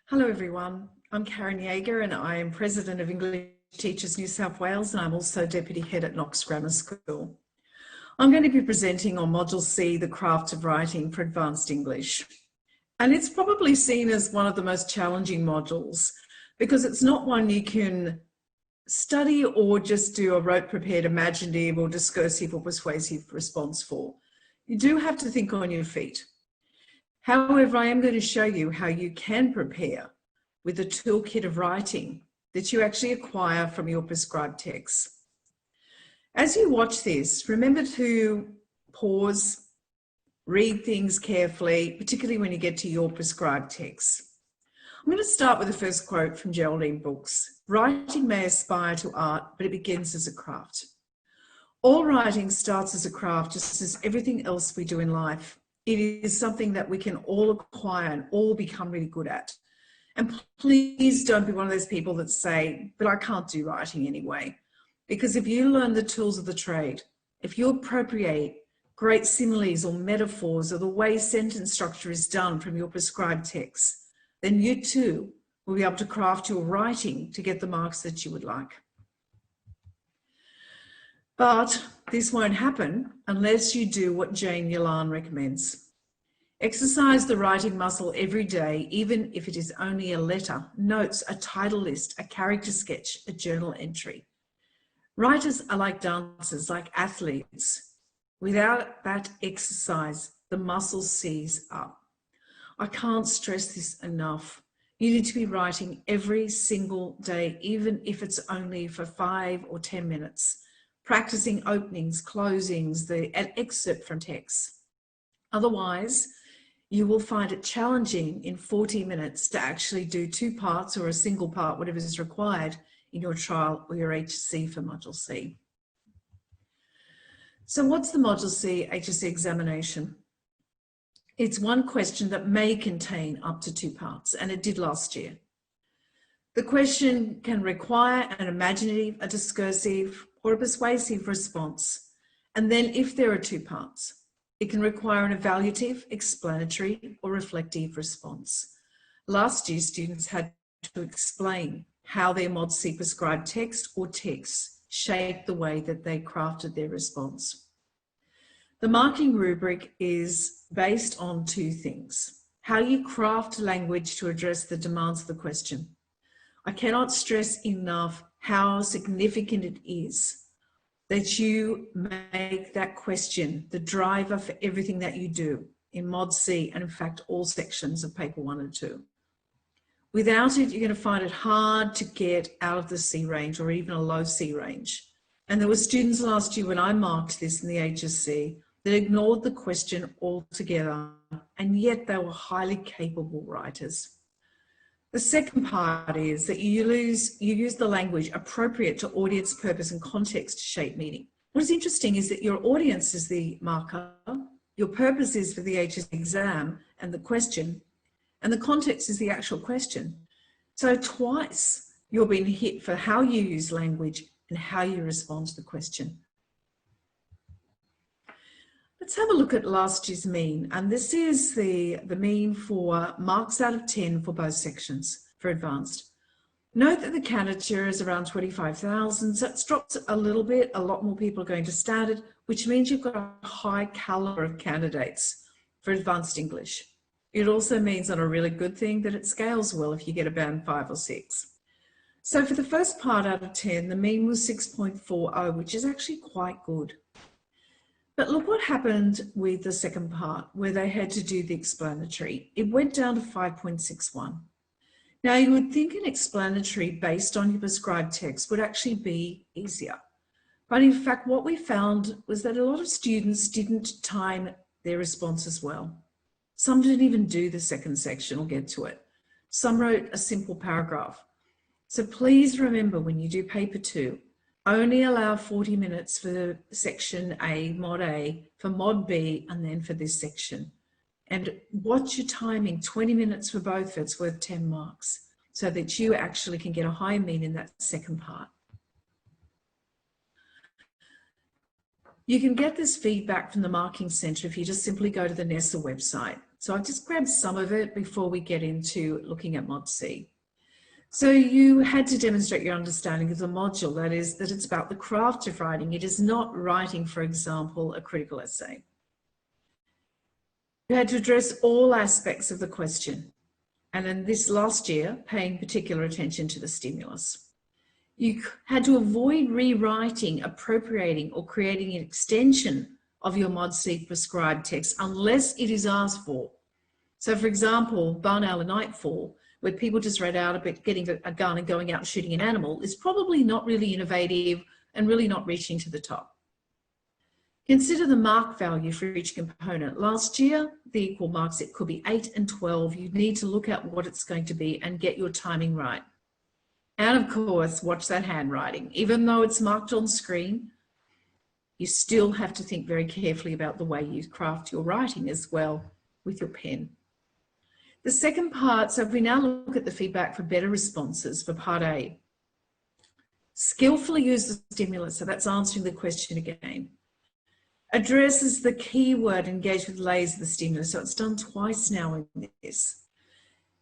Hello everyone, I'm Karen Yeager and I am President of English Teachers New South Wales and I'm also Deputy Head at Knox Grammar School. I'm going to be presenting on Module C, the craft of writing for advanced English. And it's probably seen as one of the most challenging modules because it's not one you can study or just do a rote prepared imaginative or discursive or persuasive response for. You do have to think on your feet. However, I am going to show you how you can prepare with a toolkit of writing that you actually acquire from your prescribed texts. As you watch this, remember to pause, read things carefully, particularly when you get to your prescribed texts. I'm going to start with the first quote from Geraldine Brooks. Writing may aspire to art, but it begins as a craft. All writing starts as a craft, just as everything else we do in life. It is something that we can all acquire and all become really good at. And please don't be one of those people that say, but I can't do writing anyway. Because if you learn the tools of the trade, if you appropriate great similes or metaphors or the way sentence structure is done from your prescribed texts, then you too will be able to craft your writing to get the marks that you would like. But this won't happen unless you do what Jane Yolan recommends. Exercise the writing muscle every day, even if it is only a letter, notes, a title list, a character sketch, a journal entry. Writers are like dancers, like athletes. Without that exercise, the muscle seize up. I can't stress this enough. You need to be writing every single day, even if it's only for 5 or 10 minutes. Practicing openings, closings, an excerpt from text. Otherwise, you will find it challenging in 40 minutes to actually do 2 parts or a single part, whatever is required in your trial or your HSC for Module C. So what's the Module C HSC examination? It's one question that may contain up to 2 parts, and it did last year. The question can require an imaginative, a discursive, or a persuasive response. And then if there are 2 parts, it can require an evaluative, explanatory, or reflective response. Last year, students had to explain how their Mod C prescribed text or texts shaped the way that they crafted their response. The marking rubric is based on 2 things: how you craft language to address the demands of the question. I cannot stress enough how significant it is that you make that question the driver for everything that you do in Mod C and in fact all sections of paper 1 and 2. Without it, you're going to find it hard to get out of the C range or even a low C range. And there were students last year when I marked this in the HSC that ignored the question altogether, and yet they were highly capable writers. The second part is that you use the language appropriate to audience, purpose, and context to shape meaning. What is interesting is that your audience is the marker, your purpose is for the HSC exam and the question, and the context is the actual question. So twice you're being hit for how you use language and how you respond to the question. Let's have a look at last year's mean, and this is the mean for marks out of 10 for both sections for advanced. Note that the candidature is around 25,000, so it's dropped a little bit. A lot more people are going to standard, which means you've got a high caliber of candidates for advanced English. It also means, on a really good thing, that it scales well if you get a band 5 or 6. So for the first part out of 10, the mean was 6.40, which is actually quite good. But look what happened with the second part, where they had to do the explanatory. It went down to 5.61. Now, you would think an explanatory based on your prescribed text would actually be easier. But in fact, what we found was that a lot of students didn't time their responses well. Some didn't even do the second section or get to it. Some wrote a simple paragraph. So please remember, when you do paper 2, only allow 40 minutes for section A, Mod A, for Mod B, and then for this section. And watch your timing, 20 minutes for both, it's worth 10 marks, so that you actually can get a high mean in that second part. You can get this feedback from the Marking Centre if you just simply go to the NESA website. So I've just grabbed some of it before we get into looking at Mod C. So you had to demonstrate your understanding of the module, that is, that it's about the craft of writing. It is not writing, for example, a critical essay. You had to address all aspects of the question, and in this last year, paying particular attention to the stimulus. You had to avoid rewriting, appropriating, or creating an extension of your Mod C prescribed text unless it is asked for. So, for example, Barn Owl and Nightfall, where people just read out a bit, getting a gun and going out and shooting an animal, is probably not really innovative and really not reaching to the top. Consider the mark value for each component. Last year, the equal marks, it could be 8 and 12. You need to look at what it's going to be and get your timing right. And of course, watch that handwriting. Even though it's marked on screen, you still have to think very carefully about the way you craft your writing as well with your pen. The second part, so if we now look at the feedback for better responses for part A, skillfully use the stimulus, so that's answering the question again. Addresses the keyword, engage with layers of the stimulus, so it's done twice now in this.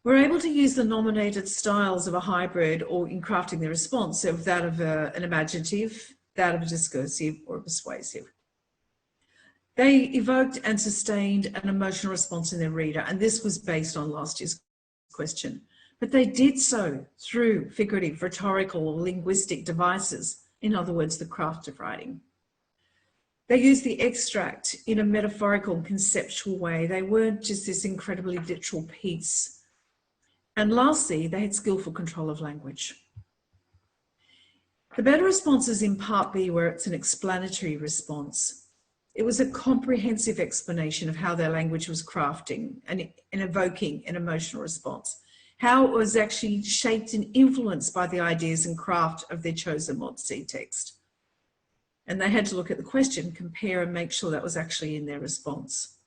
We're able to use the nominated styles of a hybrid or in crafting the response, so that of an imaginative, that of a discursive or a persuasive. They evoked and sustained an emotional response in their reader, and this was based on last year's question. But they did so through figurative, rhetorical, or linguistic devices, in other words, the craft of writing. They used the extract in a metaphorical and conceptual way. They weren't just this incredibly literal piece. And lastly, they had skillful control of language. The better responses in part B, where it's an explanatory response. It was a comprehensive explanation of how their language was crafting and evoking an emotional response, how it was actually shaped and influenced by the ideas and craft of their chosen Mod C text. And they had to look at the question, compare and make sure that was actually in their response.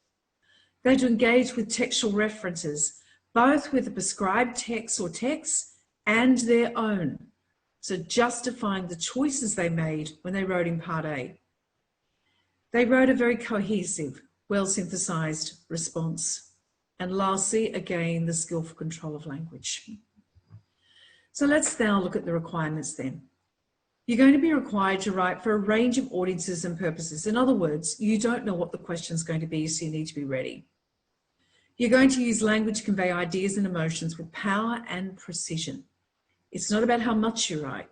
They had to engage with textual references, both with the prescribed text or texts and their own. So justifying the choices they made when they wrote in part A. They wrote a very cohesive, well-synthesized response. And lastly, again, the skillful control of language. So let's now look at the requirements then. You're going to be required to write for a range of audiences and purposes. In other words, you don't know what the question is going to be, so you need to be ready. You're going to use language to convey ideas and emotions with power and precision. It's not about how much you write,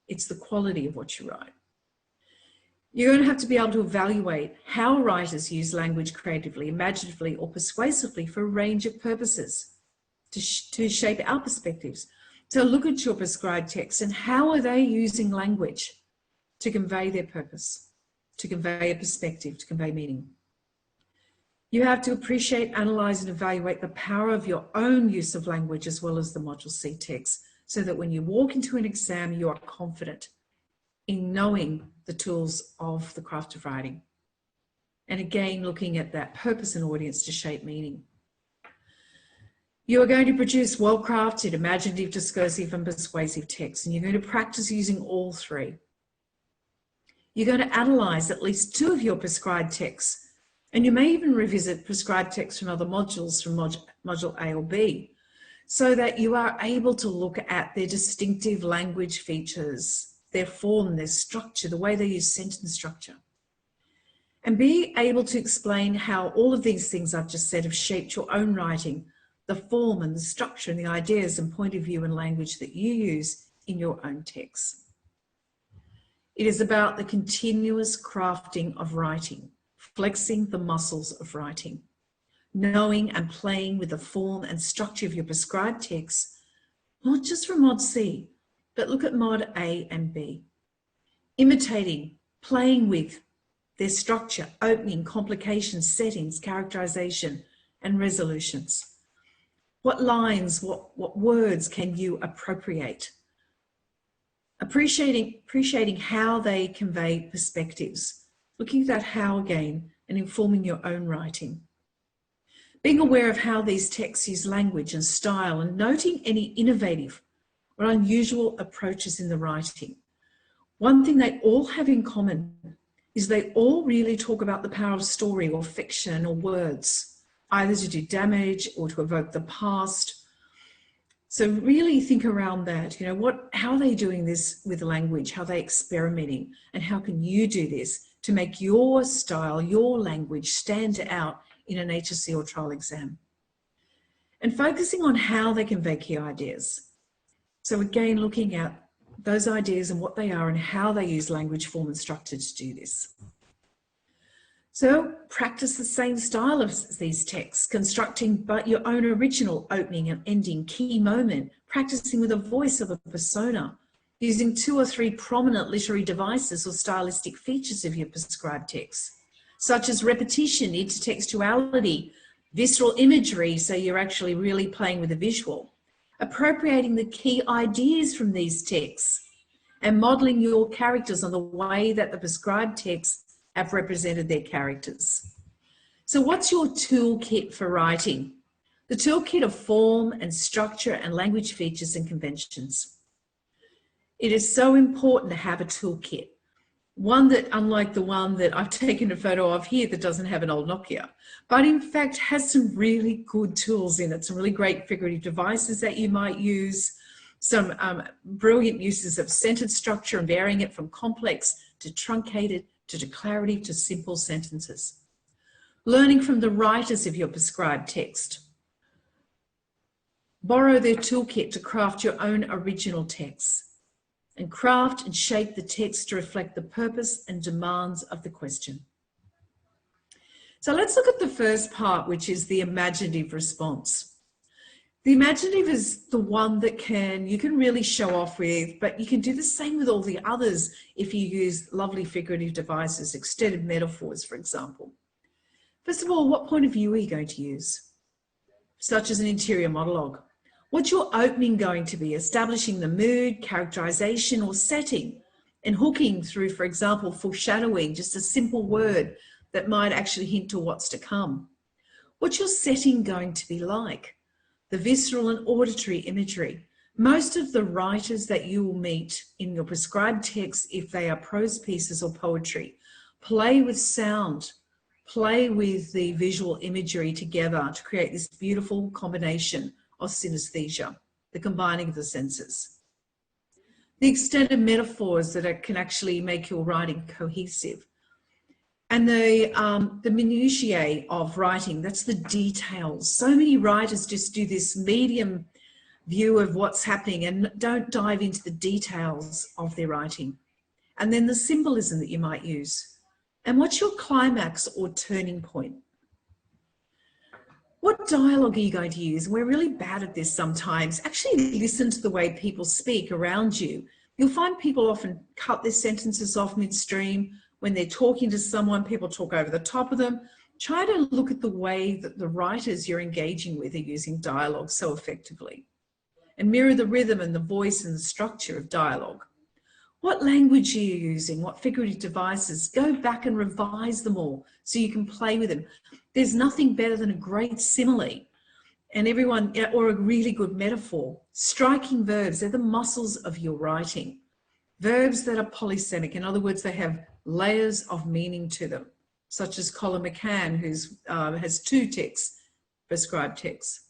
it's the quality of what you write. You're going to have to be able to evaluate how writers use language creatively, imaginatively, or persuasively for a range of purposes to shape our perspectives. So look at your prescribed text and how are they using language to convey their purpose, to convey a perspective, to convey meaning. You have to appreciate, analyze, and evaluate the power of your own use of language as well as the Module C text, so that when you walk into an exam, you are confident in knowing the tools of the craft of writing. And again, looking at that purpose and audience to shape meaning. You are going to produce well-crafted, imaginative, discursive, and persuasive texts, and you're going to practice using all three. You're going to analyze at least 2 of your prescribed texts, and you may even revisit prescribed texts from other modules from Module A or B, so that you are able to look at their distinctive language features, their form, their structure, the way they use sentence structure. And be able to explain how all of these things I've just said have shaped your own writing, the form and the structure and the ideas and point of view and language that you use in your own texts. It is about the continuous crafting of writing, flexing the muscles of writing, knowing and playing with the form and structure of your prescribed texts, not just from Mod C, but look at Mod A and B. Imitating, playing with their structure, opening, complications, settings, characterization, and resolutions. What lines, what words can you appropriate? Appreciating how they convey perspectives, looking at that how again and informing your own writing. Being aware of how these texts use language and style and noting any innovative or unusual approaches in the writing. One thing they all have in common is they all really talk about the power of story or fiction or words, either to do damage or to evoke the past. So really think around that, you know, how are they doing this with language? How are they experimenting? And how can you do this to make your style, your language stand out in an HSC or trial exam? And focusing on how they convey key ideas. So again, looking at those ideas and what they are and how they use language, form and structure to do this. So practice the same style of these texts, constructing but your own original opening and ending key moment, practicing with a voice of a persona, using 2 or 3 prominent literary devices or stylistic features of your prescribed text, such as repetition, intertextuality, visceral imagery, so you're actually really playing with a visual, appropriating the key ideas from these texts, and modeling your characters on the way that the prescribed texts have represented their characters. So what's your toolkit for writing? The toolkit of form and structure and language features and conventions. It is so important to have a toolkit, one that, unlike the one that I've taken a photo of here that doesn't have an old Nokia, but in fact has some really good tools in it, some really great figurative devices that you might use, some brilliant uses of sentence structure and varying it from complex to truncated to declarative to simple sentences. Learning from the writers of your prescribed text. Borrow their toolkit to craft your own original texts, and craft and shape the text to reflect the purpose and demands of the question. So let's look at the first part, which is the imaginative response. The imaginative is the one that you can really show off with, but you can do the same with all the others if you use lovely figurative devices, extended metaphors, for example. First of all, what point of view are you going to use? Such as an interior monologue. What's your opening going to be? Establishing the mood, characterization, or setting, and hooking through, for example, foreshadowing, just a simple word that might actually hint to what's to come. What's your setting going to be like? The visceral and auditory imagery. Most of the writers that you will meet in your prescribed text, if they are prose pieces or poetry, play with sound, play with the visual imagery together to create this beautiful combination of synesthesia, the combining of the senses. The extended metaphors that can actually make your writing cohesive. And the minutiae of writing, that's the details. So many writers just do this medium view of what's happening and don't dive into the details of their writing. And then the symbolism that you might use. And what's your climax or turning point? What dialogue are you going to use? We're really bad at this sometimes. Actually listen to the way people speak around you. You'll find people often cut their sentences off midstream. When they're talking to someone, people talk over the top of them. Try to look at the way that the writers you're engaging with are using dialogue so effectively, and mirror the rhythm and the voice and the structure of dialogue. What language are you using? What figurative devices? Go back and revise them all so you can play with them. There's nothing better than a great simile and or a really good metaphor. Striking verbs, they're the muscles of your writing. Verbs that are polysemic, in other words, they have layers of meaning to them, such as Colin McCann, who has 2 texts, prescribed texts.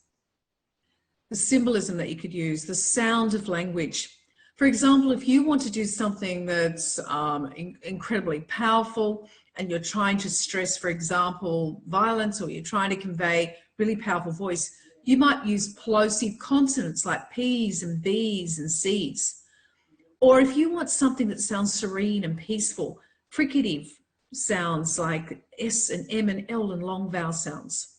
The symbolism that you could use, the sound of language. For example, if you want to do something that's incredibly powerful and you're trying to stress, for example, violence, or you're trying to convey really powerful voice, you might use plosive consonants like P's and B's and C's. Or if you want something that sounds serene and peaceful, fricative sounds like S and M and L and long vowel sounds.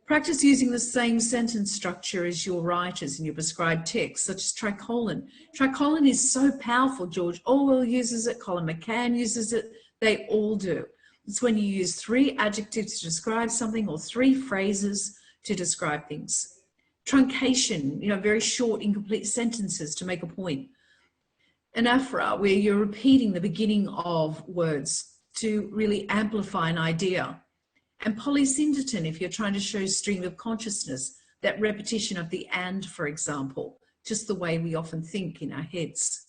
Practice using the same sentence structure as your writers in your prescribed text, such as tricolon. Tricolon is so powerful. George Orwell uses it, Colin McCann uses it, they all do. It's when you use 3 adjectives to describe something or 3 phrases to describe things. Truncation, very short, incomplete sentences to make a point. Anaphora, where you're repeating the beginning of words to really amplify an idea. And polysyndeton, if you're trying to show stream of consciousness, that repetition of the and, for example, just the way we often think in our heads.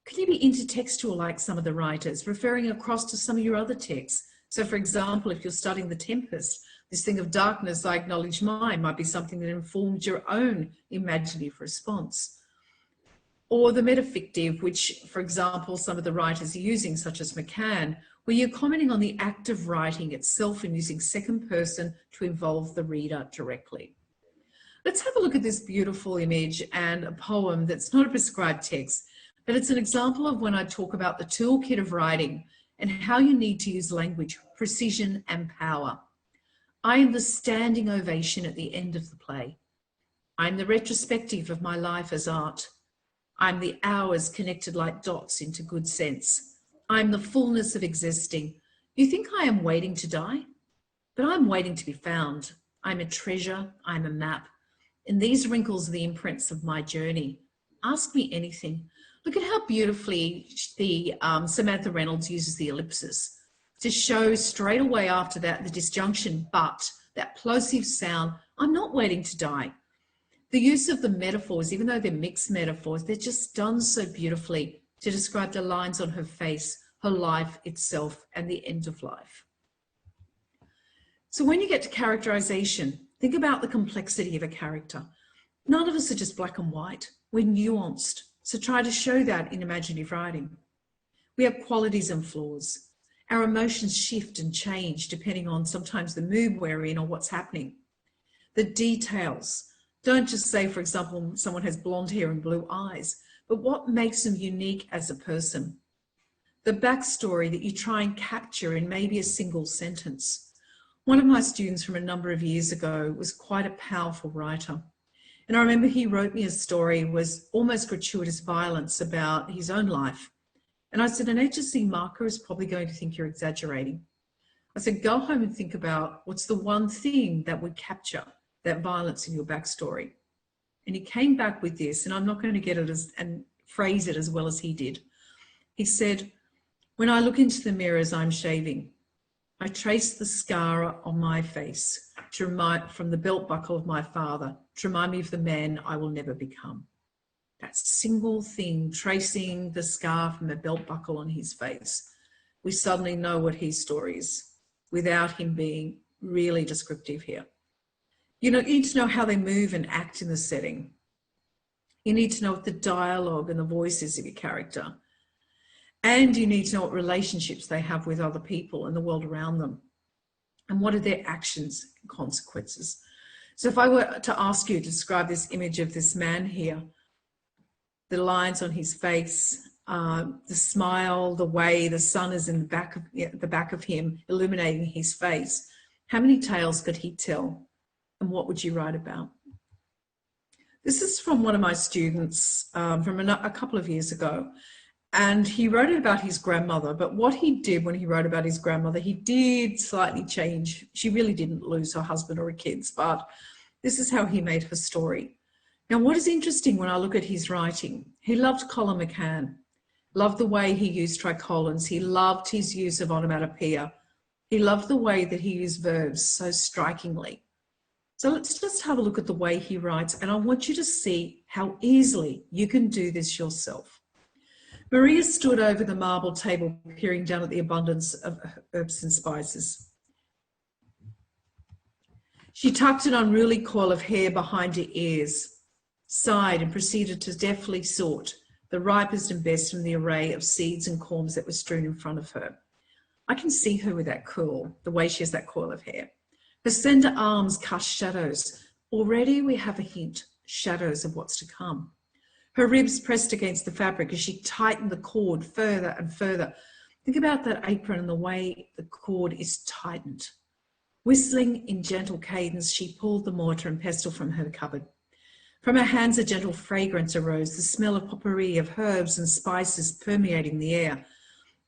Can you be intertextual like some of the writers, referring across to some of your other texts? So, for example, if you're studying The Tempest, This thing of darkness, I acknowledge mine, might be something that informs your own imaginative response. Or the metafictive, which, for example, some of the writers are using, such as McCann, where you're commenting on the act of writing itself and using second person to involve the reader directly. Let's have a look at this beautiful image and a poem that's not a prescribed text, but it's an example of when I talk about the toolkit of writing and how you need to use language, precision and power. I am the standing ovation at the end of the play. I'm the retrospective of my life as art. I'm the hours connected like dots into good sense. I'm the fullness of existing. You think I am waiting to die? But I'm waiting to be found. I'm a treasure, I'm a map. And these wrinkles are the imprints of my journey. Ask me anything. Look at how beautifully the Samantha Reynolds uses the ellipsis to show straight away after that the disjunction, but, that plosive sound. I'm not waiting to die. The use of the metaphors, even though they're mixed metaphors, they're just done so beautifully to describe the lines on her face, her life itself, and the end of life. So when you get to characterization, think about the complexity of a character. None of us are just black and white. We're nuanced. So try to show that in imaginative writing. We have qualities and flaws. Our emotions shift and change depending on sometimes the mood we're in or what's happening. The details. Don't just say, for example, someone has blonde hair and blue eyes, but what makes them unique as a person? The backstory that you try and capture in maybe a single sentence. One of my students from a number of years ago was quite a powerful writer. And I remember he wrote me a story, was almost gratuitous violence about his own life. And I said, an HSC marker is probably going to think you're exaggerating. I said, go home and think about what's the one thing that would capture that violence in your backstory. And he came back with this, and I'm not going to get it and phrase it as well as he did. He said, when I look into the mirror as I'm shaving, I trace the scar on my face to remind from the belt buckle of my father, to remind me of the man I will never become. That single thing, tracing the scar from the belt buckle on his face, we suddenly know what his story is without him being really descriptive here. You need to know how they move and act in the setting. You need to know what the dialogue and the voices of your character. And you need to know what relationships they have with other people and the world around them. And what are their actions and consequences? So if I were to ask you to describe this image of this man here, the lines on his face, the smile, the way the sun is in the back of him, illuminating his face, how many tales could he tell? And what would you write about? This is from one of my students from a couple of years ago. And he wrote about his grandmother, but what he did when he wrote about his grandmother, he did slightly change. She really didn't lose her husband or her kids, but this is how he made her story. Now, what is interesting when I look at his writing, he loved Colin McCann, loved the way he used tricolons. He loved his use of onomatopoeia. He loved the way that he used verbs so strikingly. So let's just have a look at the way he writes, and I want you to see how easily you can do this yourself. Maria stood over the marble table, peering down at the abundance of herbs and spices. She tucked an unruly coil of hair behind her ears, sighed, and proceeded to deftly sort the ripest and best from the array of seeds and corms that were strewn in front of her. I can see her with that coil, the way she has that coil of hair. Her slender arms cast shadows. Already we have a hint, shadows of what's to come. Her ribs pressed against the fabric as she tightened the cord further and further. Think about that apron and the way the cord is tightened. Whistling in gentle cadence, she pulled the mortar and pestle from her cupboard. From her hands a gentle fragrance arose, the smell of potpourri of herbs and spices permeating the air.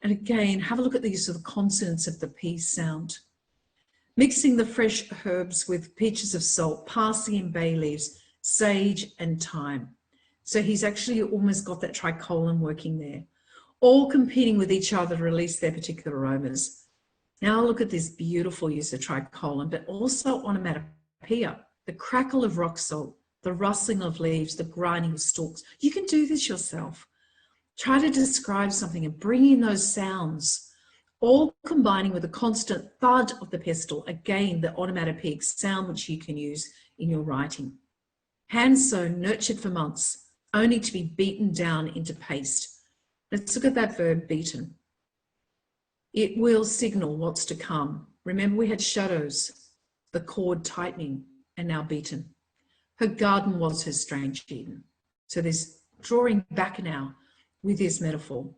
And again, have a look at the use of the consonants of the P sound. Mixing the fresh herbs with peaches of salt, parsley and bay leaves, sage and thyme. So he's actually almost got that tricolon working there, all competing with each other to release their particular aromas. Now look at this beautiful use of tricolon, but also onomatopoeia, the crackle of rock salt, the rustling of leaves, the grinding of stalks. You can do this yourself. Try to describe something and bring in those sounds all combining with a constant thud of the pestle, again, the onomatopoeic sound which you can use in your writing. Hands sewn, nurtured for months, only to be beaten down into paste. Let's look at that verb, beaten. It will signal what's to come. Remember, we had shadows, the cord tightening, and now beaten. Her garden was her strange Eden. So there's drawing back now with this metaphor.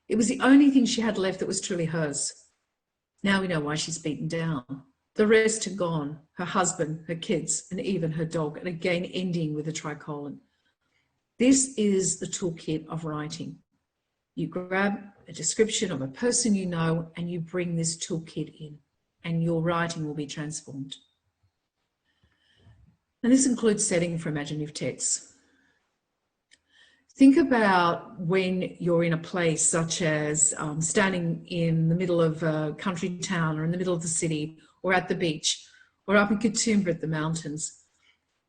It was the only thing she had left that was truly hers. Now we know why she's beaten down. The rest had gone, her husband, her kids, and even her dog, and again ending with a tricolon. This is the toolkit of writing. You grab a description of a person you know and you bring this toolkit in, and your writing will be transformed. And this includes setting for imaginative texts. Think about when you're in a place such as standing in the middle of a country town or in the middle of the city or at the beach or up in Katoomba at the mountains.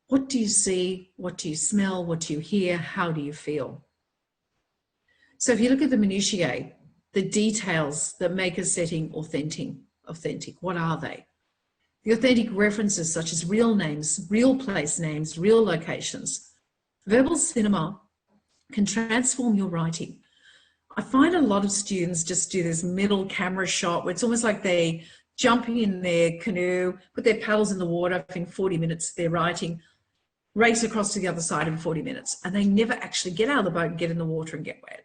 What do you see? What do you smell? What do you hear? How do you feel? So if you look at the minutiae, the details that make a setting authentic, what are they? The authentic references such as real names, real place names, real locations. Verbal cinema can transform your writing. I find a lot of students just do this middle camera shot where it's almost like they jump in their canoe, put their paddles in the water, in 40 minutes they're writing, race across to the other side in 40 minutes, and they never actually get out of the boat and get in the water and get wet.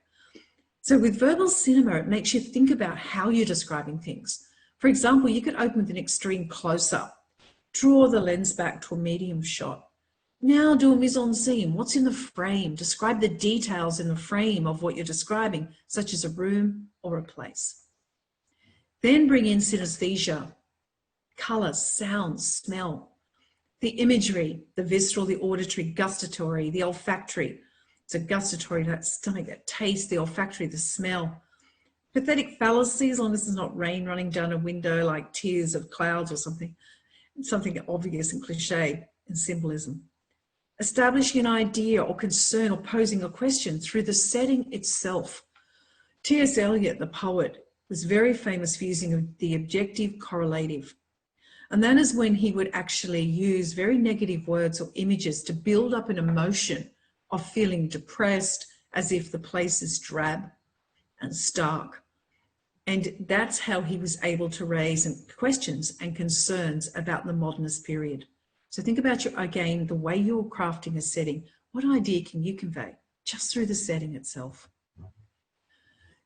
So with verbal cinema, it makes you think about how you're describing things. For example, you could open with an extreme close-up, draw the lens back to a medium shot. Now do a mise-en-scene. What's in the frame? Describe the details in the frame of what you're describing, such as a room or a place. Then bring in synesthesia, colour, sound, smell, the imagery, the visceral, the auditory, gustatory, the olfactory. So gustatory, that stomach, that taste, the olfactory, the smell. Pathetic fallacy, as long as there's not rain running down a window like tears of clouds or something obvious and cliche and symbolism. Establishing an idea or concern or posing a question through the setting itself. T.S. Eliot, the poet, was very famous for using the objective correlative. And that is when he would actually use very negative words or images to build up an emotion of feeling depressed, as if the place is drab and stark. And that's how he was able to raise questions and concerns about the modernist period. So think about again, the way you're crafting a setting. What idea can you convey just through the setting itself?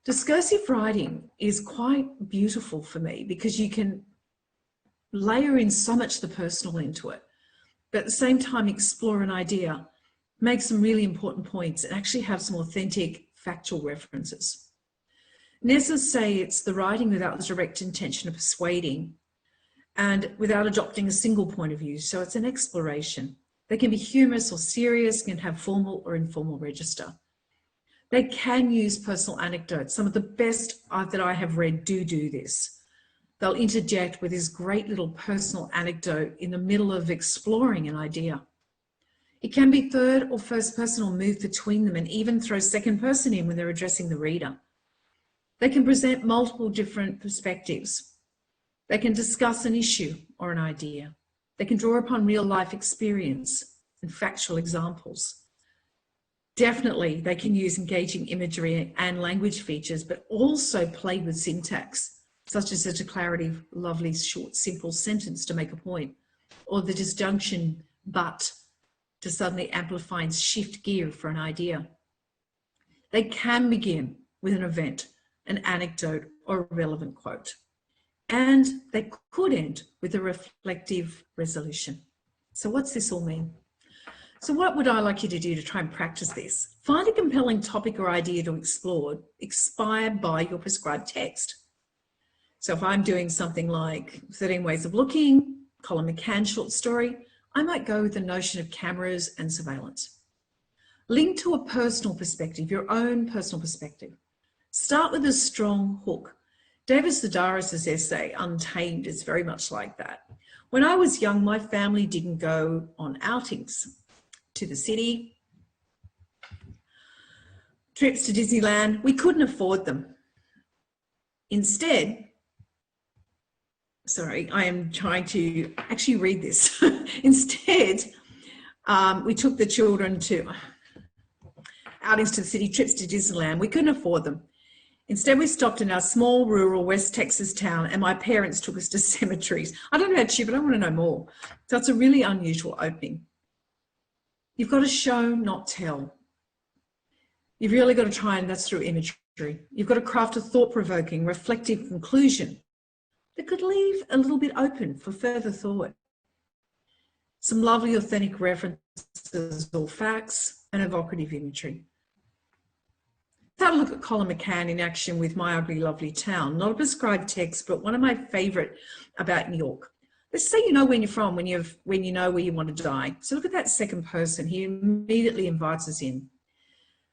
Discursive writing is quite beautiful for me because you can layer in so much the personal into it, but at the same time explore an idea, make some really important points, and actually have some authentic factual references. Nessa say it's the writing without the direct intention of persuading and without adopting a single point of view. So it's an exploration. They can be humorous or serious, can have formal or informal register. They can use personal anecdotes. Some of the best that I have read do this. They'll interject with this great little personal anecdote in the middle of exploring an idea. It can be third or first person or move between them, and even throw second person in when they're addressing the reader. They can present multiple different perspectives. They can discuss an issue or an idea. They can draw upon real life experience and factual examples. Definitely, they can use engaging imagery and language features, but also play with syntax, such as a declarative, lovely, short, simple sentence to make a point, or the disjunction but to suddenly amplify and shift gear for an idea. They can begin with an event, an anecdote, or a relevant quote. And they could end with a reflective resolution. So what's this all mean? So what would I like you to do to try and practice this? Find a compelling topic or idea to explore, inspired by your prescribed text. So if I'm doing something like 13 Ways of Looking, Colin McCann's short story, I might go with the notion of cameras and surveillance. Link to a personal perspective, your own personal perspective. Start with a strong hook. David Sedaris' essay, Untamed, is very much like that. When I was young, my family didn't go on outings to the city, trips to Disneyland. We couldn't afford them. Instead, sorry, I am trying to actually read this. Instead, we took the children to outings to the city, trips to Disneyland. We couldn't afford them. Instead, we stopped in our small rural West Texas town and my parents took us to cemeteries. I don't know about you, but I want to know more. So it's a really unusual opening. You've got to show, not tell. You've really got to try, and that's through imagery. You've got to craft a thought-provoking, reflective conclusion that could leave a little bit open for further thought. Some lovely authentic references or facts and evocative imagery. Let's have a look at Colin McCann in action with My Ugly Lovely Town. Not a prescribed text, but one of my favourite about New York. Let's say you know where you're from when you know where you want to die. So look at that second person. He immediately invites us in.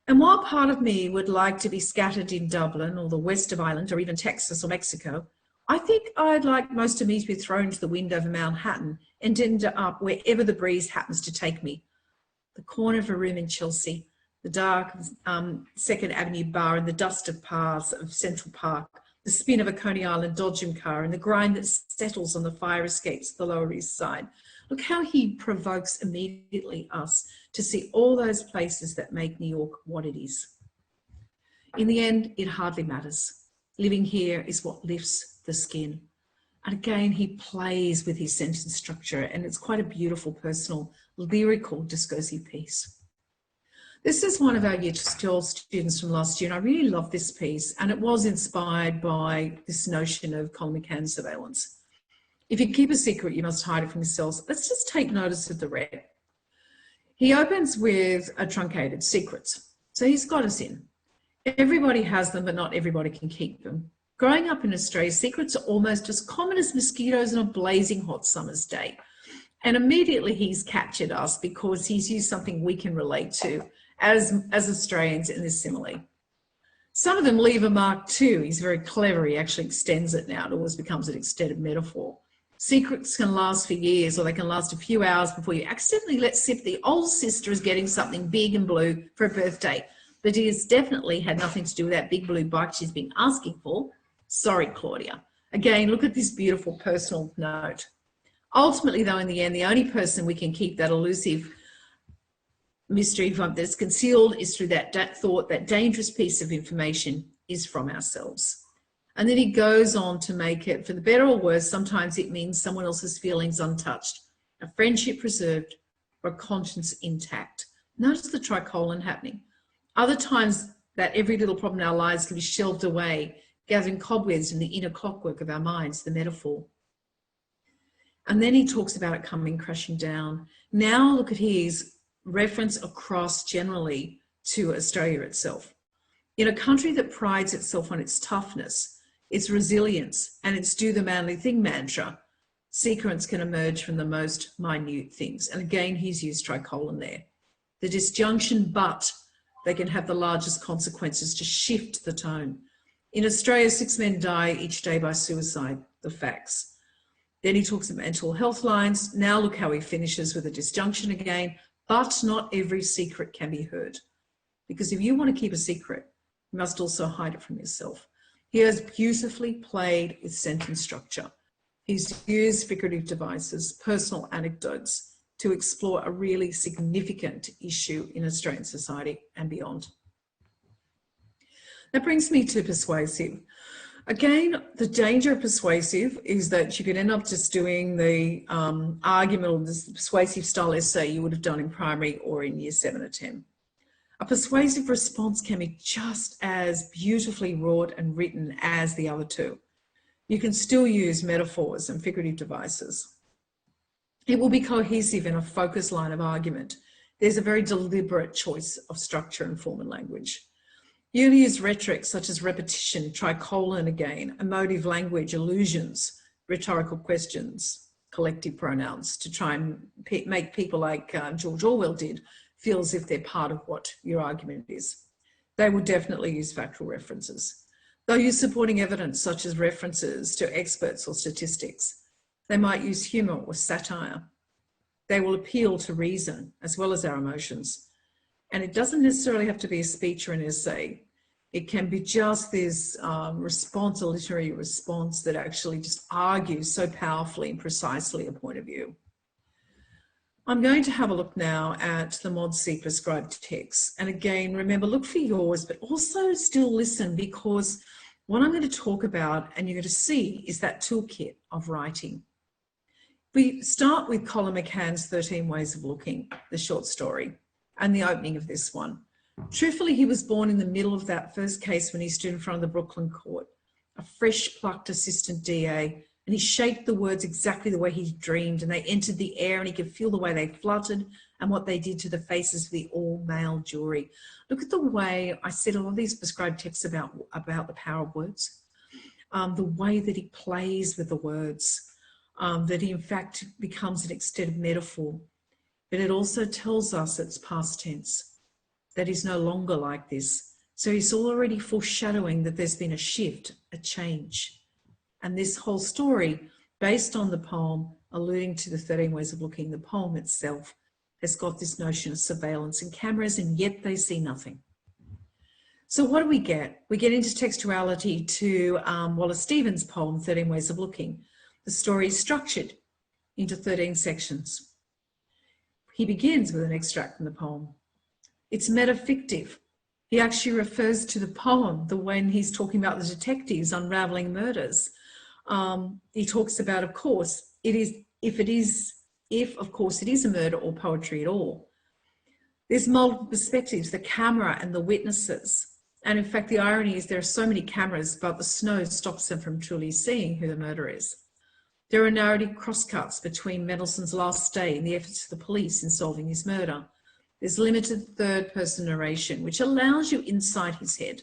And while part of me would like to be scattered in Dublin or the west of Ireland or even Texas or Mexico, I think I'd like most of me to be thrown to the wind over Manhattan and end up wherever the breeze happens to take me. The corner of a room in Chelsea, the dark 2nd Avenue bar and the dust of paths of Central Park, the spin of a Coney Island Dodgem car and the grind that settles on the fire escapes of the Lower East Side. Look how he provokes immediately us to see all those places that make New York what it is. In the end, it hardly matters. Living here is what lifts the skin. And again, he plays with his sentence structure, and it's quite a beautiful, personal, lyrical, discursive piece. This is one of our Year 12 students from last year, and I really love this piece, and it was inspired by this notion of Colin McCann's surveillance. If you keep a secret, you must hide it from yourselves. Let's just take notice of the red. He opens with a truncated secrets. So he's got us in. Everybody has them, but not everybody can keep them. Growing up in Australia, secrets are almost as common as mosquitoes on a blazing hot summer's day. And immediately he's captured us because he's used something we can relate to as Australians in this simile. Some of them leave a mark too. He's very clever. He actually extends it now. It always becomes an extended metaphor. Secrets can last for years, or they can last a few hours before you accidentally let slip the old sister is getting something big and blue for a birthday. But it has definitely had nothing to do with that big blue bike she's been asking for. Sorry, Claudia. Again, look at this beautiful personal note. Ultimately, though, in the end, the only person we can keep that elusive mystery from that's concealed is through that thought, that dangerous piece of information is from ourselves. And then he goes on to make it, for the better or worse, sometimes it means someone else's feelings untouched, a friendship preserved, or a conscience intact. Notice the tricolon happening. Other times that every little problem in our lives can be shelved away, gathering cobwebs in the inner clockwork of our minds, the metaphor. And then he talks about it coming crashing down. Now look at his reference across generally to Australia itself. In a country that prides itself on its toughness, its resilience, and its do the manly thing mantra, secrets can emerge from the most minute things. And again, he's used tricolon there. The disjunction, but they can have the largest consequences to shift the tone. In Australia, 6 men die each day by suicide, the facts. Then he talks about mental health lines. Now look how he finishes with a disjunction again, but not every secret can be heard. Because if you want to keep a secret, you must also hide it from yourself. He has beautifully played with sentence structure. He's used figurative devices, personal anecdotes to explore a really significant issue in Australian society and beyond. That brings me to persuasive. Again, the danger of persuasive is that you could end up just doing the argument or this persuasive style essay you would have done in primary or in year 7 or 10. A persuasive response can be just as beautifully wrought and written as the other two. You can still use metaphors and figurative devices. It will be cohesive in a focus line of argument. There's a very deliberate choice of structure and form and language. You use rhetoric such as repetition, tricolon again, emotive language, allusions, rhetorical questions, collective pronouns to try and make people like George Orwell did feel as if they're part of what your argument is. They will definitely use factual references. They'll use supporting evidence such as references to experts or statistics. They might use humour or satire. They will appeal to reason as well as our emotions. And it doesn't necessarily have to be a speech or an essay. It can be just this response, a literary response that actually just argues so powerfully and precisely a point of view. I'm going to have a look now at the Mod C prescribed text. And again, remember, look for yours, but also still listen, because what I'm going to talk about and you're going to see is that toolkit of writing. We start with Colin McCann's 13 Ways of Looking, the short story, and the opening of this one. Truthfully, he was born in the middle of that first case when he stood in front of the Brooklyn court, a fresh plucked assistant DA, and he shaped the words exactly the way he dreamed, and they entered the air and he could feel the way they fluttered and what they did to the faces of the all-male jury. Look at the way I said all of these prescribed texts about the power of words, the way that he plays with the words, that he in fact becomes an extended metaphor, but it also tells us it's past tense, that he's no longer like this. So he's already foreshadowing that there's been a shift, a change. And this whole story, based on the poem, alluding to the 13 Ways of Looking, the poem itself has got this notion of surveillance and cameras, and yet they see nothing. So what do we get? We get into textuality to Wallace Stevens' poem, 13 Ways of Looking. The story is structured into 13 sections. He begins with an extract from the poem. It's metafictive. He actually refers to the poem, when he's talking about the detectives unraveling murders. He talks about, of course, if of course it is a murder or poetry at all. There's multiple perspectives, the camera and the witnesses. And in fact, the irony is there are so many cameras, but the snow stops them from truly seeing who the murderer is. There are narrative crosscuts between Mendelssohn's last day and the efforts of the police in solving his murder. There's limited third-person narration, which allows you inside his head.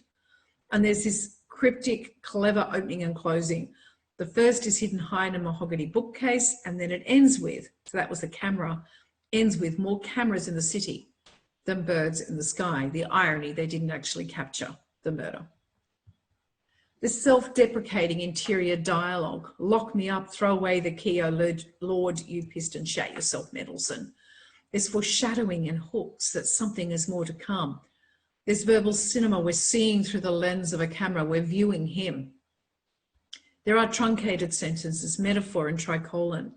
And there's this cryptic, clever opening and closing. The first is hidden high in a mahogany bookcase, and then it ends with, so that was the camera, ends with more cameras in the city than birds in the sky. The irony, they didn't actually capture the murder. The self-deprecating interior dialogue, lock me up, throw away the key, oh Lord, you pissed and shat yourself, Mendelssohn. There's foreshadowing and hooks that something is more to come. There's verbal cinema, we're seeing through the lens of a camera, we're viewing him. There are truncated sentences, metaphor and tricolon.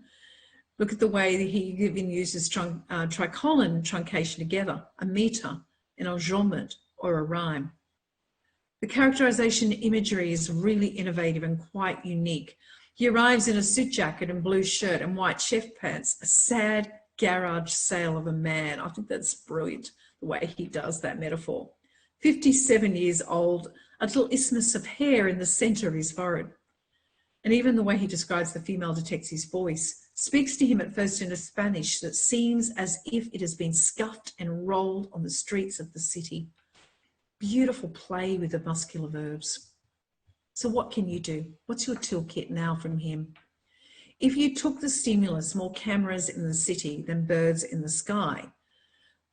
Look at the way that he even uses tricolon and truncation together, a meter, an enjambment, or a rhyme. The characterization imagery is really innovative and quite unique. He arrives in a suit jacket and blue shirt and white chef pants, a sad garage sale of a man. I think that's brilliant, the way he does that metaphor. 57 years old, a little isthmus of hair in the center of his forehead. And even the way he describes the female detective's voice speaks to him at first in a Spanish that seems as if it has been scuffed and rolled on the streets of the city. Beautiful play with the muscular verbs. So what can you do? What's your toolkit now from him? If you took the stimulus, more cameras in the city than birds in the sky,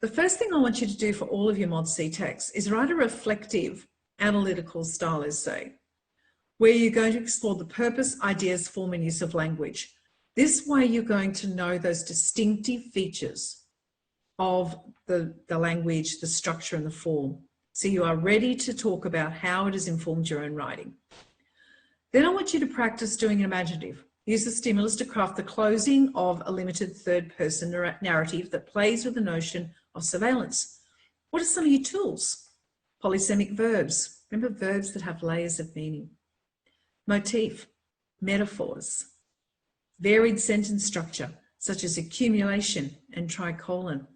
the first thing I want you to do for all of your Mod C texts is write a reflective, analytical style essay, where you're going to explore the purpose, ideas, form, and use of language. This way you're going to know those distinctive features of the language, the structure, and the form. So you are ready to talk about how it has informed your own writing. Then I want you to practice doing an imaginative. Use the stimulus to craft the closing of a limited third-person narrative that plays with the notion of surveillance. What are some of your tools? Polysemic verbs. Remember, verbs that have layers of meaning. Motif, metaphors. Varied sentence structure, such as accumulation and tricolon.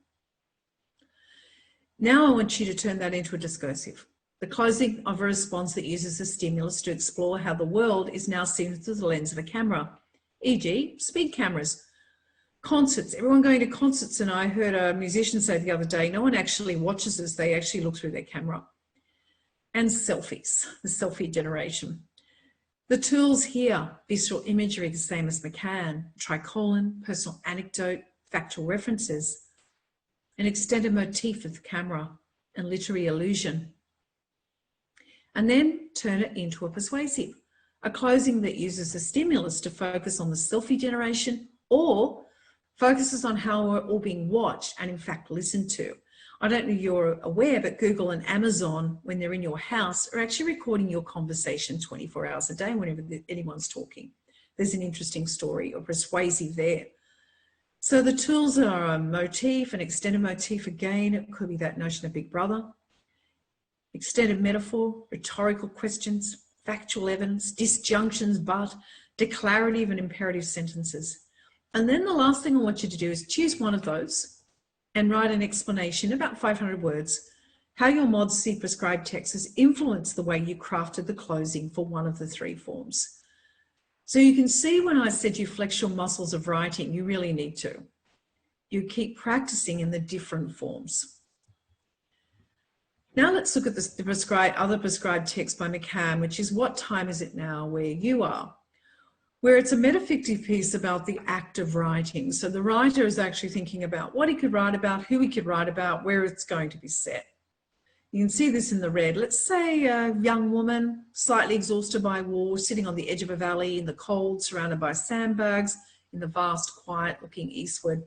Now I want you to turn that into a discursive. The closing of a response that uses a stimulus to explore how the world is now seen through the lens of a camera, e.g. speed cameras. Concerts, everyone going to concerts, and I heard a musician say the other day, no one actually watches us, they actually look through their camera. And selfies, the selfie generation. The tools here, visceral imagery, the same as McCann, tricolon, personal anecdote, factual references, an extended motif of the camera and literary allusion. And then turn it into a persuasive, a closing that uses a stimulus to focus on the selfie generation or focuses on how we're all being watched and in fact listened to. I don't know if you're aware, but Google and Amazon, when they're in your house, are actually recording your conversation 24 hours a day whenever anyone's talking. There's an interesting story or persuasive there. So the tools are a motif, an extended motif again. It could be that notion of Big Brother. Extended metaphor, rhetorical questions, factual evidence, disjunctions, but, declarative and imperative sentences. And then the last thing I want you to do is choose one of those and write an explanation, about 500 words, how your Mod C prescribed text has influenced the way you crafted the closing for one of the three forms. So you can see when I said you flex your muscles of writing, you really need to. You keep practicing in the different forms. Now let's look at the other prescribed text by McCann, which is What Time Is It Now, Where You Are, where it's a metafictive piece about the act of writing. So the writer is actually thinking about what he could write about, who he could write about, where it's going to be set. You can see this in the red. Let's say a young woman, slightly exhausted by war, sitting on the edge of a valley in the cold, surrounded by sandbags, in the vast quiet, looking eastward,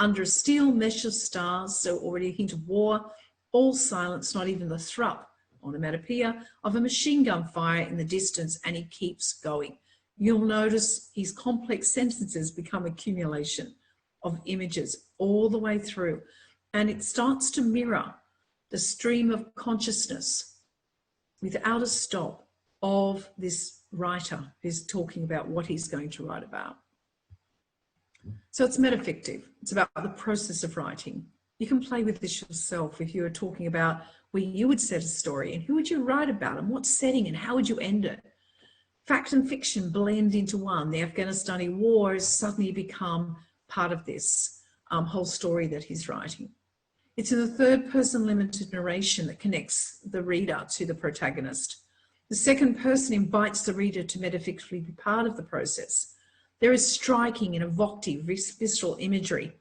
under a steel mesh of stars, so already a hint of war, all silence, not even the thrup, onomatopoeia, of a machine gun fire in the distance, and he keeps going. You'll notice his complex sentences become accumulation of images all the way through, and it starts to mirror the stream of consciousness without a stop of this writer who's talking about what he's going to write about. So it's metafictive. It's about the process of writing. You can play with this yourself if you are talking about where you would set a story and who would you write about and what setting and how would you end it. Fact and fiction blend into one. The Afghanistani war has suddenly become part of this whole story that he's writing. It's in the third person limited narration that connects the reader to the protagonist. The second person invites the reader to metaphysically be part of the process. There is striking and evocative, visceral imagery,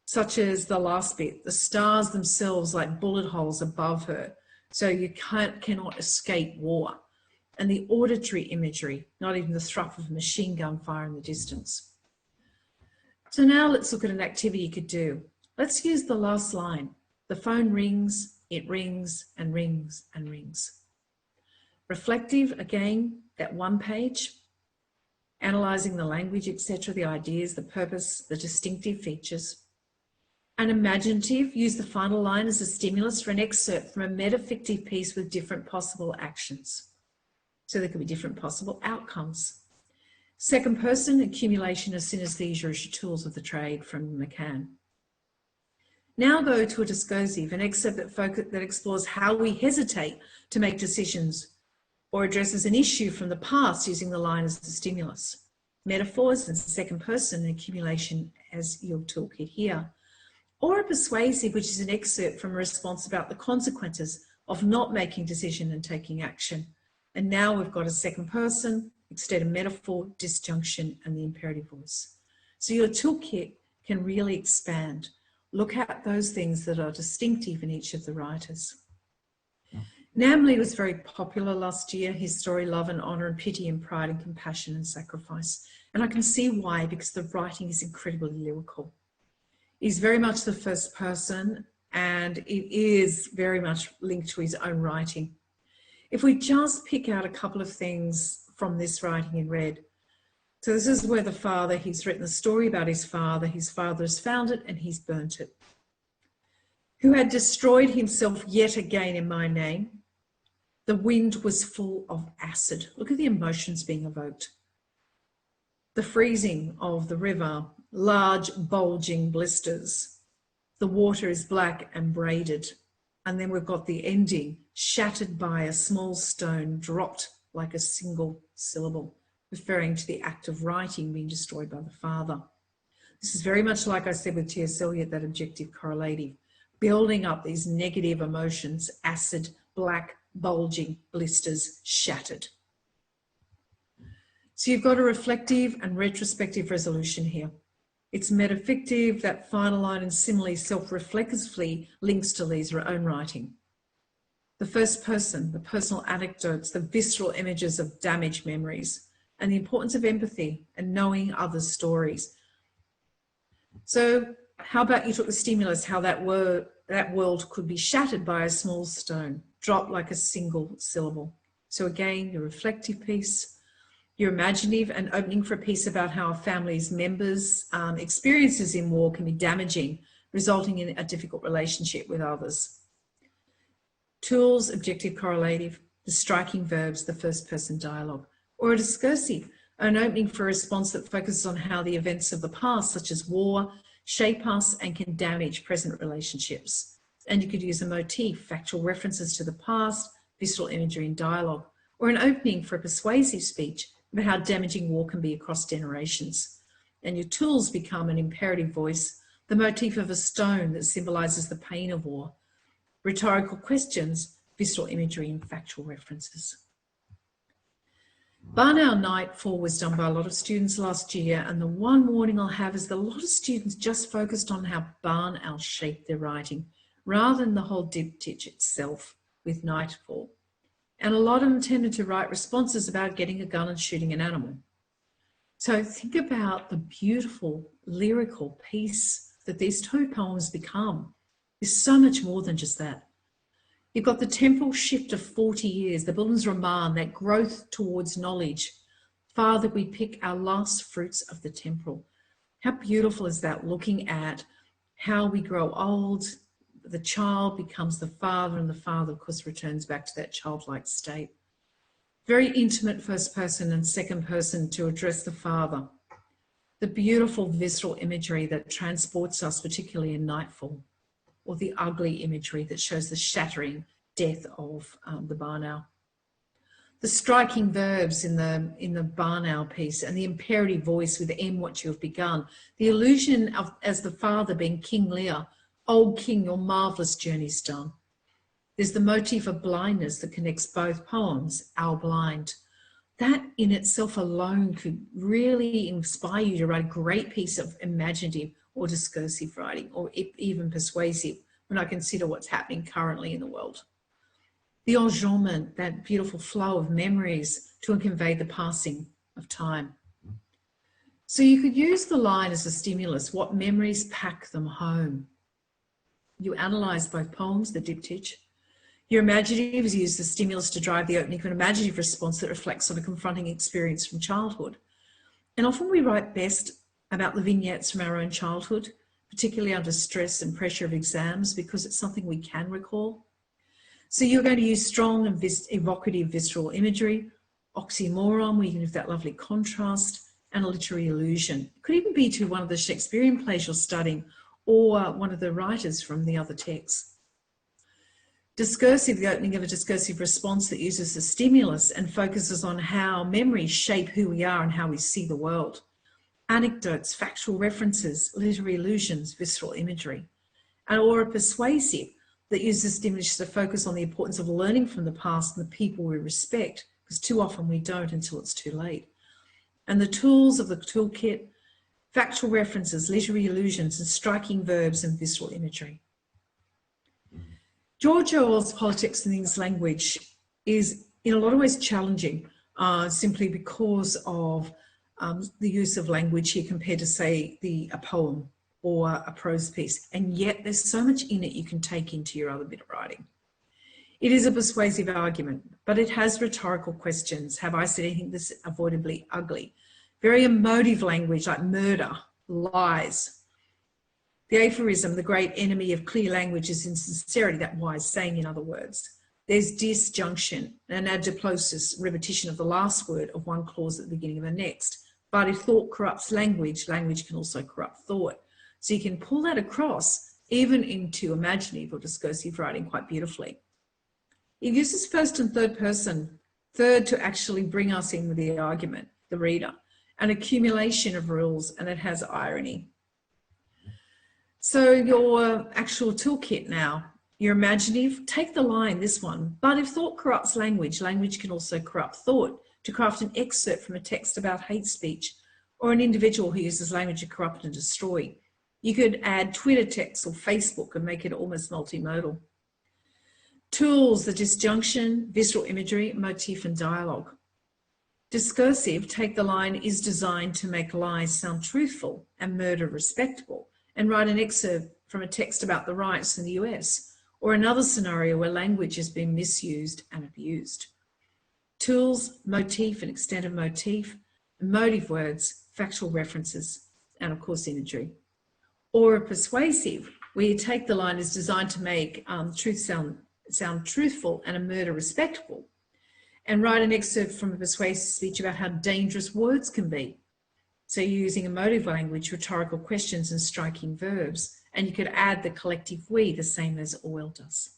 such as the last bit, the stars themselves like bullet holes above her, so you cannot escape war. And the auditory imagery, not even the thrup of a machine gun fire in the distance. So now let's look at an activity you could do. Let's use the last line. The phone rings, it rings and rings and rings. Reflective, again, that one page, analysing the language, etc., the ideas, the purpose, the distinctive features. And imaginative, use the final line as a stimulus for an excerpt from a metafictive piece with different possible actions. So there could be different possible outcomes. Second person, accumulation of synesthesia as your tools of the trade from McCann. Now go to a discursive, an excerpt that explores how we hesitate to make decisions or addresses an issue from the past using the line as the stimulus. Metaphors and second person accumulation as your toolkit here. Or a persuasive, which is an excerpt from a response about the consequences of not making decision and taking action. And now we've got a second person, extended metaphor, disjunction, and the imperative voice. So your toolkit can really expand. Look at those things that are distinctive in each of the writers. Namely was very popular last year, his story, Love and Honour and Pity and Pride and Compassion and Sacrifice. And I can see why, because the writing is incredibly lyrical. He's very much the first person and it is very much linked to his own writing. If we just pick out a couple of things from this writing in red. So this is where the father, he's written a story about his father has found it and he's burnt it. Who had destroyed himself yet again in my name. The wind was full of acid. Look at the emotions being evoked. The freezing of the river, large bulging blisters. The water is black and braided. And then we've got the ending, shattered by a small stone dropped like a single syllable, referring to the act of writing being destroyed by the father. This is very much like I said with T.S. Eliot, that objective correlative, building up these negative emotions, acid, black, bulging, blisters, shattered. So you've got a reflective and retrospective resolution here. It's metafictive, that final line, and similarly self-reflexively links to Lee's own writing. The first person, the personal anecdotes, the visceral images of damaged memories, and the importance of empathy and knowing others' stories. So how about you took the stimulus, how that world could be shattered by a small stone, dropped like a single syllable. So again, your reflective piece, your imaginative, and opening for a piece about how a family's members' experiences in war can be damaging, resulting in a difficult relationship with others. Tools, objective correlative, the striking verbs, the first person dialogue, or a discursive, an opening for a response that focuses on how the events of the past, such as war, shape us and can damage present relationships. And you could use a motif, factual references to the past, visceral imagery and dialogue, or an opening for a persuasive speech about how damaging war can be across generations. And your tools become an imperative voice, the motif of a stone that symbolises the pain of war, rhetorical questions, visceral imagery and factual references. Barn Owl Nightfall was done by a lot of students last year, and the one warning I'll have is that a lot of students just focused on how barn owls shaped their writing rather than the whole diptych itself with Nightfall. And a lot of them tended to write responses about getting a gun and shooting an animal. So think about the beautiful lyrical piece that these two poems become. There's so much more than just that. You've got the temporal shift of 40 years, the Bildungsroman, that growth towards knowledge. Father, we pick our last fruits of the temporal. How beautiful is that, looking at how we grow old, the child becomes the father, and the father, of course, returns back to that childlike state. Very intimate first person and second person to address the father. The beautiful visceral imagery that transports us, particularly in Nightfall, or the ugly imagery that shows the shattering death of the barn owl. The striking verbs in the barn owl piece, and the imperative voice with "M what you have begun." The illusion of as the father being King Lear, "Old King, your marvellous journey's done." There's the motif of blindness that connects both poems, Owl Blind. That in itself alone could really inspire you to write a great piece of imaginative or discursive writing, or even persuasive, when I consider what's happening currently in the world. The enjambment, that beautiful flow of memories to convey the passing of time. So you could use the line as a stimulus, what memories pack them home. You analyse both poems, the diptych. Your imaginative is used as a stimulus to drive the opening of an imaginative response that reflects on a confronting experience from childhood. And often we write best about the vignettes from our own childhood, particularly under stress and pressure of exams, because it's something we can recall. So you're going to use strong and evocative visceral imagery, oxymoron, where you can have that lovely contrast, and a literary allusion. It could even be to one of the Shakespearean plays you're studying, or one of the writers from the other texts. Discursive, the opening of a discursive response that uses the stimulus and focuses on how memories shape who we are and how we see the world. Anecdotes, factual references, literary allusions, visceral imagery. Or a persuasive that uses stimulus to focus on the importance of learning from the past and the people we respect, because too often we don't until it's too late. And the tools of the toolkit, factual references, literary allusions, and striking verbs and visceral imagery. George Orwell's Politics and English Language is in a lot of ways challenging, simply because of the use of language here compared to, say, a poem or a prose piece. And yet there's so much in it you can take into your other bit of writing. It is a persuasive argument, but it has rhetorical questions. Have I said anything that's avoidably ugly? Very emotive language like murder, lies. The aphorism, the great enemy of clear language is insincerity, that wise saying, in other words. There's disjunction, an adiplosis, repetition of the last word of one clause at the beginning of the next. But if thought corrupts language, language can also corrupt thought. So you can pull that across even into imaginative or discursive writing quite beautifully. It uses first and third person, third to actually bring us in with the argument, the reader, an accumulation of rules, and it has irony. So your actual toolkit now, your imaginative, take the line, this one, but if thought corrupts language, language can also corrupt thought, to craft an excerpt from a text about hate speech, or an individual who uses language to corrupt and destroy. You could add Twitter text or Facebook and make it almost multimodal. Tools, the disjunction, visceral imagery, motif and dialogue. Discursive, take the line, is designed to make lies sound truthful and murder respectable, and write an excerpt from a text about the riots in the US, or another scenario where language has been misused and abused. Tools, motif and extent of motif, emotive words, factual references, and of course imagery. Or a persuasive, where you take the line is designed to make truth sound truthful and a murder respectable, and write an excerpt from a persuasive speech about how dangerous words can be. So you're using emotive language, rhetorical questions and striking verbs, and you could add the collective we, the same as Orwell does.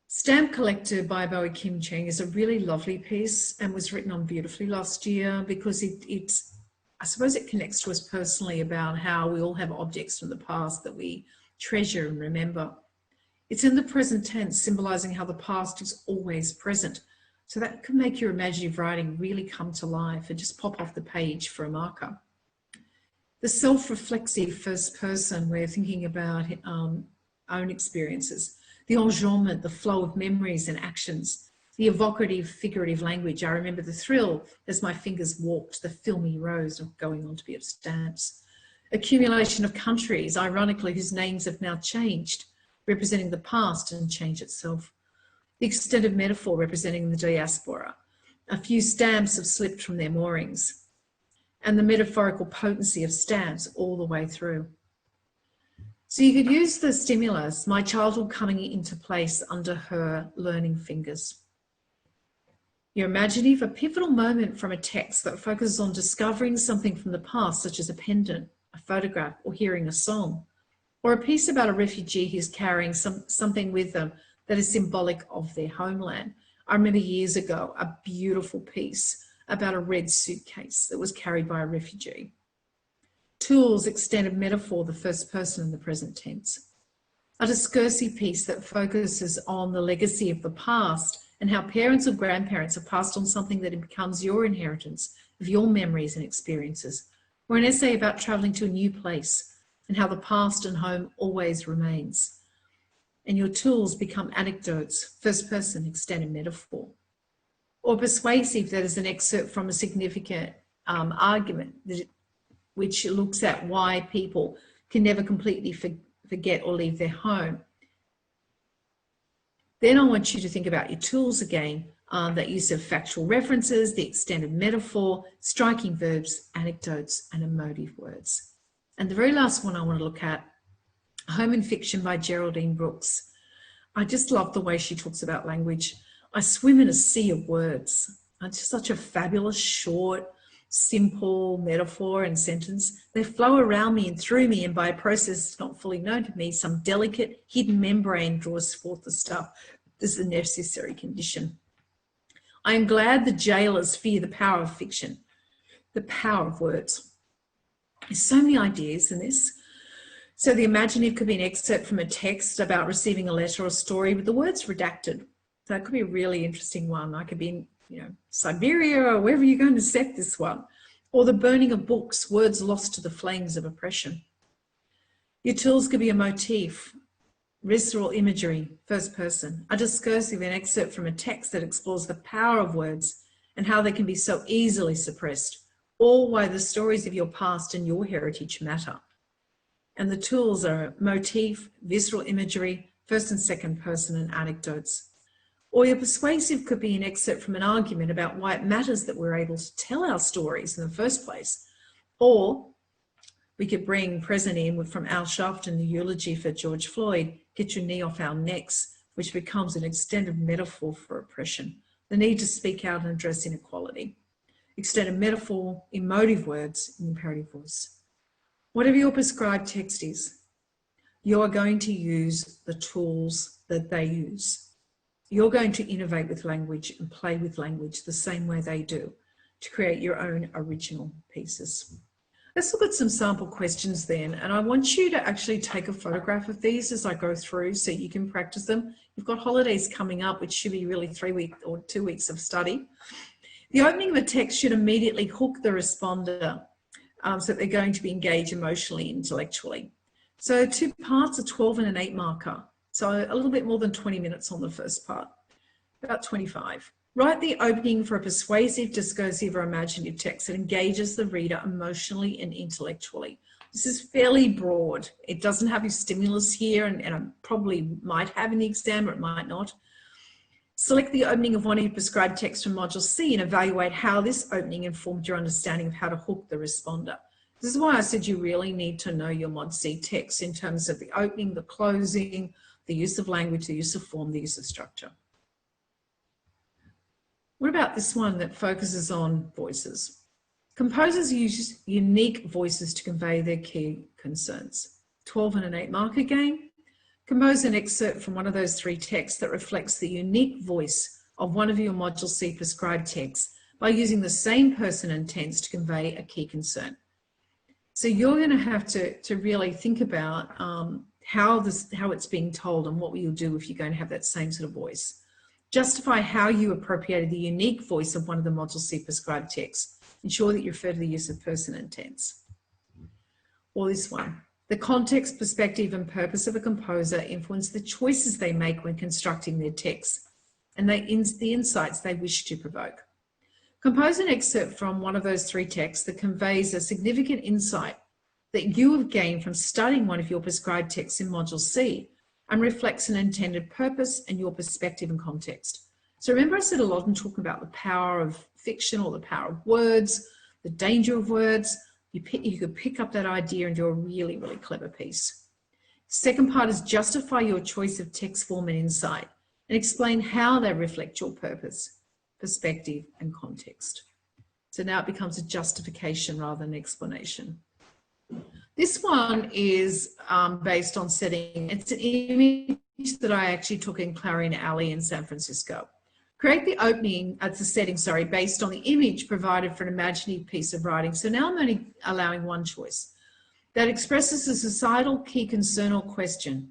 Stamp Collector by Bowie Kim Cheng is a really lovely piece and was written on beautifully last year because I suppose it connects to us personally about how we all have objects from the past that we treasure and remember. It's in the present tense, symbolising how the past is always present. So that can make your imaginative writing really come to life and just pop off the page for a marker. The self-reflexive first person, we're thinking about own experiences. The enjambment, the flow of memories and actions, the evocative, figurative language. I remember the thrill as my fingers walked the filmy rows of going on to be of stamps. Accumulation of countries, ironically, whose names have now changed, representing the past and change itself. The extent of metaphor representing the diaspora. A few stamps have slipped from their moorings. And the metaphorical potency of stamps all the way through. So you could use the stimulus, my childhood coming into place under her learning fingers. You're imaginative, a pivotal moment from a text that focuses on discovering something from the past, such as a pendant, a photograph, or hearing a song, or a piece about a refugee who's carrying something with them that is symbolic of their homeland. I remember years ago, a beautiful piece about a red suitcase that was carried by a refugee. Tools, extent of metaphor, the first person in the present tense. A discursive piece that focuses on the legacy of the past and how parents or grandparents have passed on something that becomes your inheritance of your memories and experiences. Or an essay about travelling to a new place and how the past and home always remains. And your tools become anecdotes, first person, extent of metaphor. Or persuasive, that is an excerpt from a significant argument which looks at why people can never completely forget or leave their home. Then I want you to think about your tools again, that use of factual references, the extent of metaphor, striking verbs, anecdotes, and emotive words. And the very last one I want to look at, Home and Fiction by Geraldine Brooks. I just love the way she talks about language. I swim in a sea of words. It's just such a fabulous, short, simple metaphor and sentence. They flow around me and through me, and by a process not fully known to me, some delicate hidden membrane draws forth the stuff. This is a necessary condition. I am glad the jailers fear the power of fiction, the power of words. There's so many ideas in this. So the imaginative could be an excerpt from a text about receiving a letter or story with the words redacted. So that could be a really interesting one. I could be in, Siberia or wherever you're going to set this one. Or the burning of books, words lost to the flames of oppression. Your tools could be a motif, visceral imagery, first person, a discursive, an excerpt from a text that explores the power of words and how they can be so easily suppressed, or why the stories of your past and your heritage matter. And the tools are motif, visceral imagery, first and second person, and anecdotes. Or your persuasive could be an excerpt from an argument about why it matters that we're able to tell our stories in the first place. Or we could bring present in from Al Sharpton, the eulogy for George Floyd, get your knee off our necks, which becomes an extended metaphor for oppression, the need to speak out and address inequality. Extended metaphor, emotive words, and imperative voice. Whatever your prescribed text is, you are going to use the tools that they use. You're going to innovate with language and play with language the same way they do to create your own original pieces. Let's look at some sample questions then. And I want you to actually take a photograph of these as I go through so you can practice them. You've got holidays coming up, which should be really 3 weeks or 2 weeks of study. The opening of a text should immediately hook the responder so that they're going to be engaged emotionally, intellectually. So 2 parts, a 12 and an 8 marker. So a little bit more than 20 minutes on the first part, about 25. Write the opening for a persuasive, discursive, or imaginative text that engages the reader emotionally and intellectually. This is fairly broad. It doesn't have your stimulus here, and it probably might have in the exam, or it might not. Select the opening of one of your prescribed texts from Module C and evaluate how this opening informed your understanding of how to hook the responder. This is why I said you really need to know your Mod C text in terms of the opening, the closing, the use of language, the use of form, the use of structure. What about this one that focuses on voices? Composers use unique voices to convey their key concerns. 12 and an 8 mark again. Compose an excerpt from one of those 3 texts that reflects the unique voice of one of your Module C prescribed texts by using the same person and tense to convey a key concern. So you're going to have to really think about how it's being told and what will you do if you're going to have that same sort of voice. Justify how you appropriated the unique voice of one of the Module C prescribed texts. Ensure that you refer to the use of person and tense. Or this one. The context, perspective, and purpose of a composer influence the choices they make when constructing their texts and the insights they wish to provoke. Compose an excerpt from one of those 3 texts that conveys a significant insight that you have gained from studying one of your prescribed texts in Module C and reflects an intended purpose and your perspective and context. So remember, I said a lot in talking about the power of fiction or the power of words, the danger of words. You could pick up that idea and do a really, really clever piece. Second part is justify your choice of text form and insight and explain how they reflect your purpose, perspective, and context. So now it becomes a justification rather than an explanation. This one is based on setting. It's an image that I actually took in Clarion Alley in San Francisco. Create the opening, it's a setting, sorry, based on the image provided for an imaginative piece of writing. So now I'm only allowing one choice that expresses a societal key concern or question.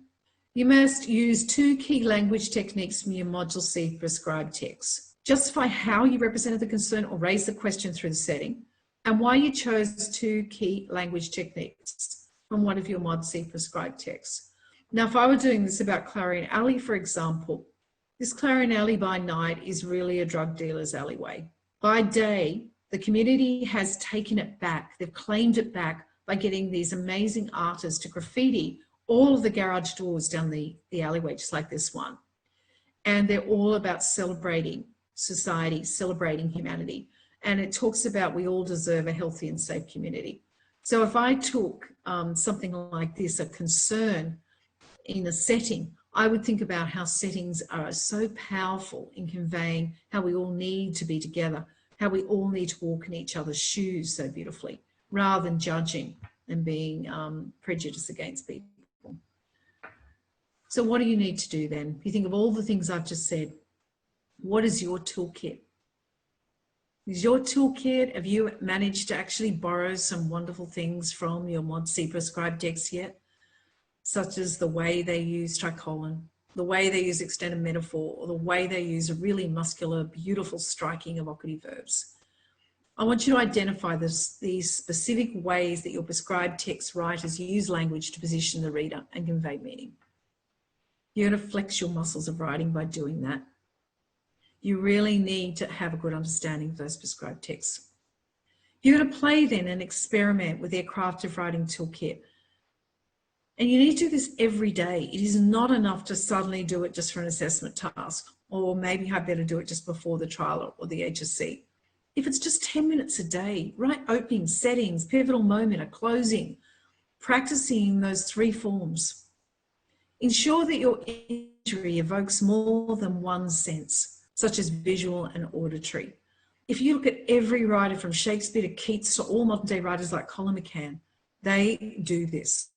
You must use 2 key language techniques from your Module C prescribed text. Justify how you represented the concern or raise the question through the setting, and why you chose 2 key language techniques from one of your Mod C prescribed texts. Now, if I were doing this about Clarion Alley, for example, this Clarion Alley by night is really a drug dealer's alleyway. By day, the community has taken it back. They've claimed it back by getting these amazing artists to graffiti all of the garage doors down the alleyway, just like this one. And they're all about celebrating society, celebrating humanity. And it talks about we all deserve a healthy and safe community. So if I took something like this, a concern in a setting, I would think about how settings are so powerful in conveying how we all need to be together, how we all need to walk in each other's shoes so beautifully, rather than judging and being prejudiced against people. So what do you need to do then? You think of all the things I've just said. What is your toolkit? Is your toolkit, have you managed to actually borrow some wonderful things from your Mod C prescribed text yet? Such as the way they use tricolon, the way they use extended metaphor, or the way they use a really muscular, beautiful, striking evocative verbs. I want you to identify these specific ways that your prescribed text writers use language to position the reader and convey meaning. You're going to flex your muscles of writing by doing that. You really need to have a good understanding of those prescribed texts. You're going to play then and experiment with their craft of writing toolkit. And you need to do this every day. It is not enough to suddenly do it just for an assessment task, or maybe I better do it just before the trial or the HSC. If it's just 10 minutes a day, write opening, settings, pivotal moment, a closing, practicing those 3 forms. Ensure that your imagery evokes more than one sense, such as visual and auditory. If you look at every writer from Shakespeare to Keats to all modern day writers like Colin McCann, they do this.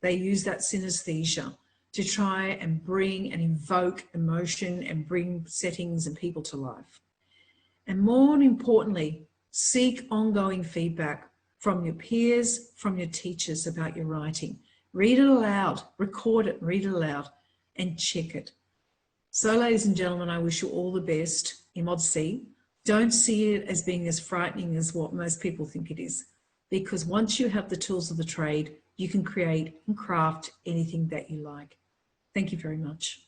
They use that synesthesia to try and bring and invoke emotion and bring settings and people to life. And more importantly, seek ongoing feedback from your peers, from your teachers about your writing. Read it aloud, record it, read it aloud, and check it. So, ladies and gentlemen, I wish you all the best in Mod C. Don't see it as being as frightening as what most people think it is, because once you have the tools of the trade, you can create and craft anything that you like. Thank you very much.